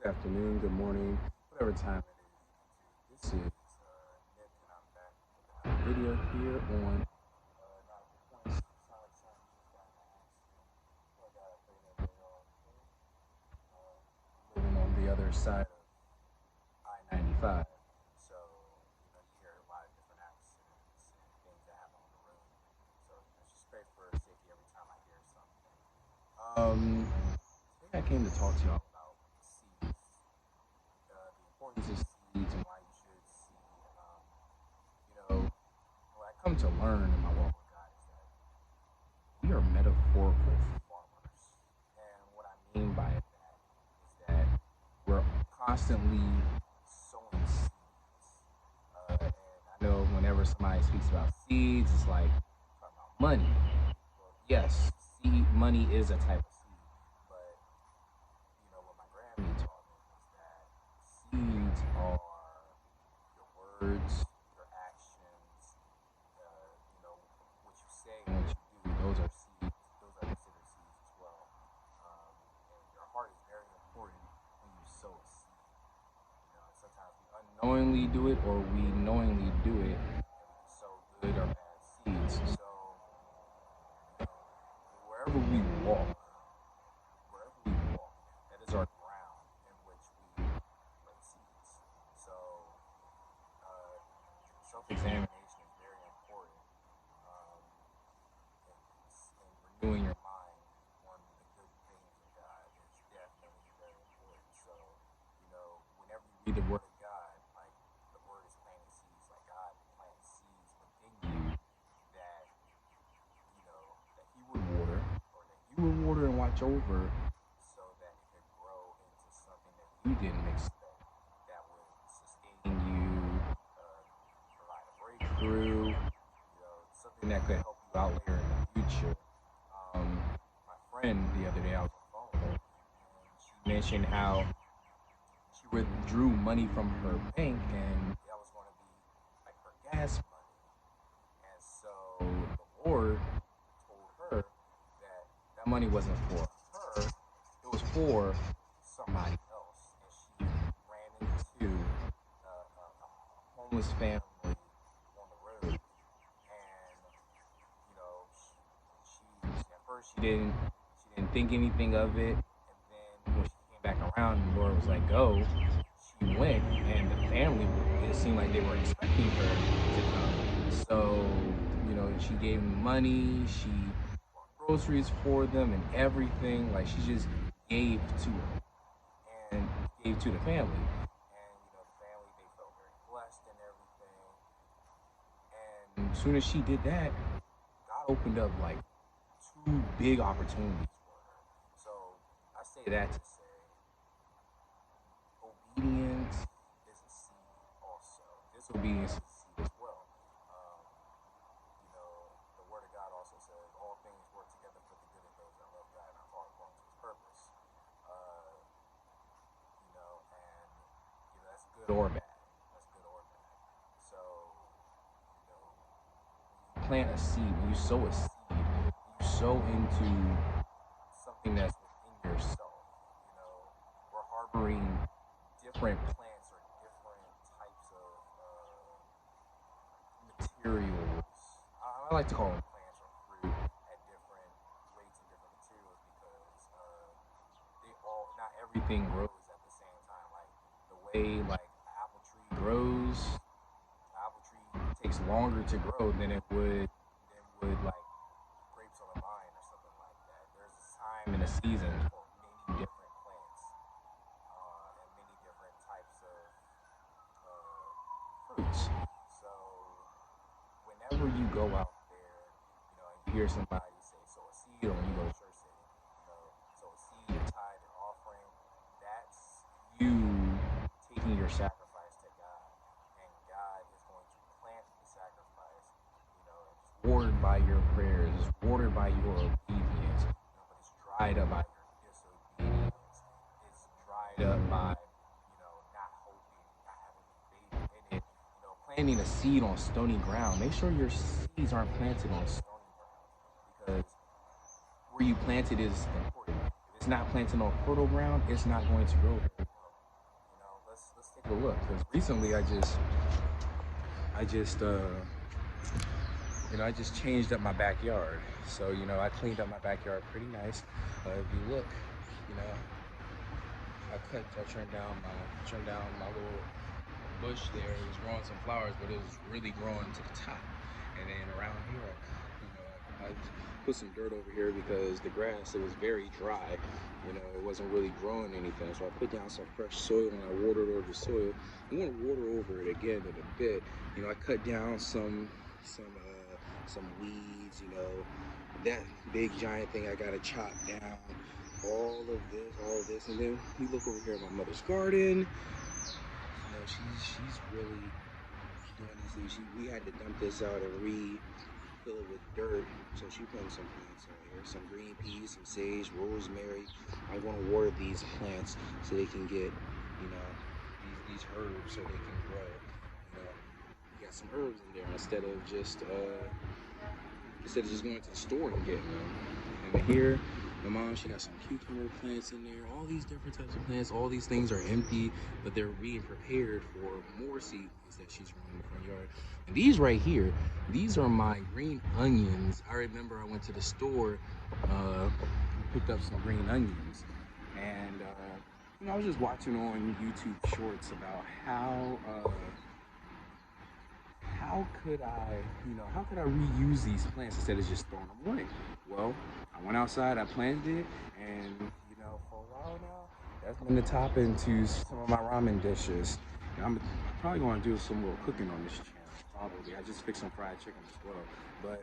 good afternoon, good morning, whatever time it is. This is Nick, and I'm back with another video here on Nautical Points. Sound like something just got in an accident. So I gotta pray that they are okay. Living on the other side of I-95, so you hear a lot of different accidents and things that happen on the road. So just pray for safety every time I hear something. Today I came to talk to y'all about seeds, the importance of seeds and why you should seed. What I come to learn in my walk with God is that we are metaphorical farmers, and what I mean by that is that we're constantly sowing seeds. And I know whenever somebody speaks about seeds, it's like talking about money. Well, yes, seed money is a type of seed, but what my Grammy taught me was that seeds are your words, your actions, what you say and what you do. Those are seeds. Those are considered seeds as well. And your heart is very important when you sow a seed. Sometimes we unknowingly do it or we knowingly do it, and we can sow good or bad seeds. So wherever we walk, that is our ground in which we plant seeds. So self-examination is very important in renewing your mind on the good things of God. Is definitely very important. So whenever you read the Word of God, like the Word is planting seeds, like God plants seeds within you that that He would water, or that you would water and watch over, so that it could grow into something that you didn't expect, that would sustain you, provide a breakthrough, something that could help you out later in the future. My friend the other day, I was on the phone with her, and she mentioned how she withdrew money from her bank, and that was going to be like her gas money. And so the Lord told her that that money wasn't for her, it was for somebody else. And she ran into a homeless family on the road. And, she at first she didn't think anything of it. And then when she came back around and the Lord was like, go, she went, and the family, it seemed like they were expecting her to come. So, she gave them money, she bought groceries for them and everything. Like, she just gave to them and gave to the family. And, the family, they felt very blessed and everything. And as soon as she did that, God opened up like two big opportunities for her. So I say that to say obedience is a seed also. Disobedience is a seed as well. The Word of God also says all things work together for the good of those that love God and are called according to His purpose. And that's good or bad. That's good or bad. So, when you plant a seed, when you sow a seed, you sow into something that's within yourself. We're harboring different plants or different types of materials. I like to call them plants or fruit at different rates and different materials, because not everything grows at the same time. Like the way like an apple tree grows, the apple tree takes longer to grow than it would like grapes on a vine or something like that. There's a time and a season for many different plants and many different types of fruits. So whenever you go out there, and you hear somebody say sow a seed, or when you go to church say, sow a seed, a tithe, an offering, that's you taking your sacrifice to God, and God is going to plant the sacrifice. It's watered by your prayers, it's watered by your obedience, but it's dried up by your disobedience. It's dried up by not hoping, not having faith in it. Planting a seed on stony ground. Make sure your seeds aren't planted on stony ground, because where you plant it is important. If it's not planted on fertile ground, it's not going to grow very well. But look, because recently I just changed up my backyard. So, I cleaned up my backyard pretty nice. If you look, you know, I turned down my little bush there. It was growing some flowers, but it was really growing to the top. And then around here, I put some dirt over here because the grass, it was very dry. It wasn't really growing anything. So I put down some fresh soil and I watered over the soil. I'm gonna water over it again in a bit. I cut down some weeds. That big giant thing I gotta chop down. All of this, and then we look over here at my mother's garden. She's really doing these things. We had to dump this out and refill it with dirt. So she putting some plants out here, some green peas, some sage, rosemary. I'm gonna water these plants so they can get, these herbs so they can grow. You got some herbs in there instead of just going to the store and getting them. And here, my mom, she got some cucumber plants in there, all these different types of plants. All these things are empty, but they're being prepared for more seeds that she's growing in the front yard. And these right here, these are my green onions. I remember I went to the store, picked up some green onions, and I was just watching on YouTube shorts about how could I reuse these plants instead of just throwing them away? Well, I went outside, I planted it, and for a while now, that's been the topping to some of my ramen dishes. And I'm probably going to do some little cooking on this channel. Probably, I just fixed some fried chicken as well. But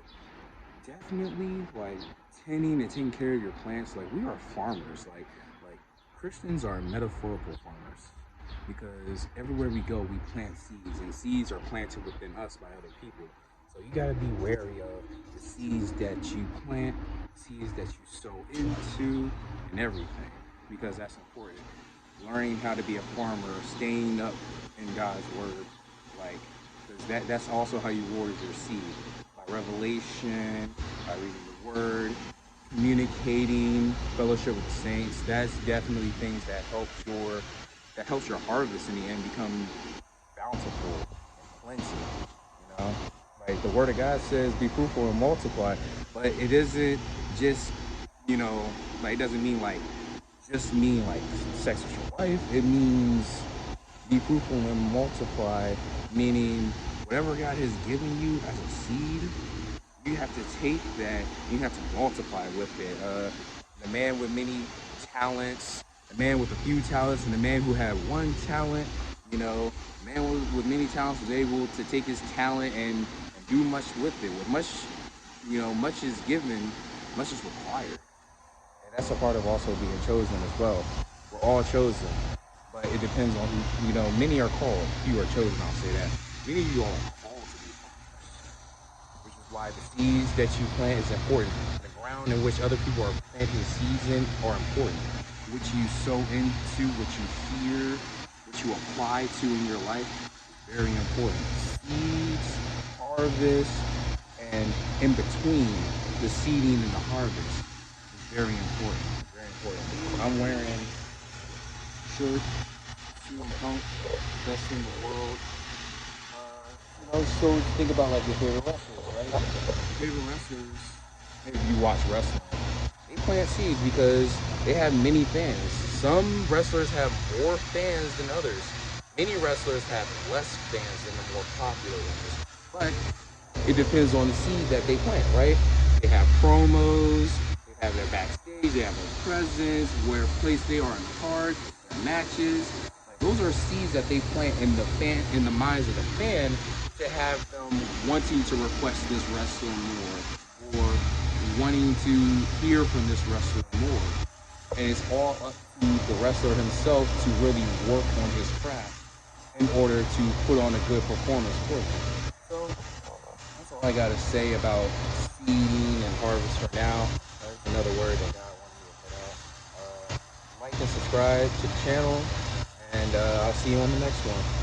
definitely, like tending and taking care of your plants, like we are farmers. Like Christians are metaphorical farmers. Because everywhere we go, we plant seeds, and seeds are planted within us by other people. So you gotta be wary of the seeds that you plant, seeds that you sow into, and everything, because that's important. Learning how to be a farmer, staying up in God's word, because that's also how you water your seed, by revelation, by reading the word, communicating, fellowship with the saints. That's definitely things that helps your harvest in the end become bountiful and plenty. Like the word of God says, be fruitful and multiply, but it isn't just, it doesn't mean just mean sex with your wife. It means be fruitful and multiply, meaning whatever God has given you as a seed, you have to take that, you have to multiply with it. The man with many talents, the man with a few talents, and the man who had one talent, the man with many talents was able to take his talent and do much with it. With much, much is given, much is required. And that's a part of also being chosen as well. We're all chosen, but it depends on who, many are called, few are chosen, I'll say that. Many of you all are called to be farmers, which is why the seeds that you plant is important. The ground in which other people are planting seeds in are important. What you sow into, what you hear, what you apply to in your life is very important. Seeds, harvest, and in between the seeding and the harvest is very important. Very important. I'm wearing shirt, shoe and punk, best in the world. So think about your favorite wrestlers, right? Your favorite wrestlers, maybe you watch wrestling. They plant seeds because they have many fans. Some wrestlers have more fans than others. Many wrestlers have less fans than the more popular ones. But it depends on the seed that they plant, right? They have promos, they have their backstage, they have their presence, where place they are in the card, their matches. Those are seeds that they plant in the minds of the fan to have them wanting to request this wrestler more, or wanting to hear from this wrestler more. And it's all up to the wrestler himself to really work on his craft in order to put on a good performance for them. So that's all I gotta say about seeding and harvest for now. That's another word that God wanted me to put out. Like and subscribe to the channel, and I'll see you on the next one.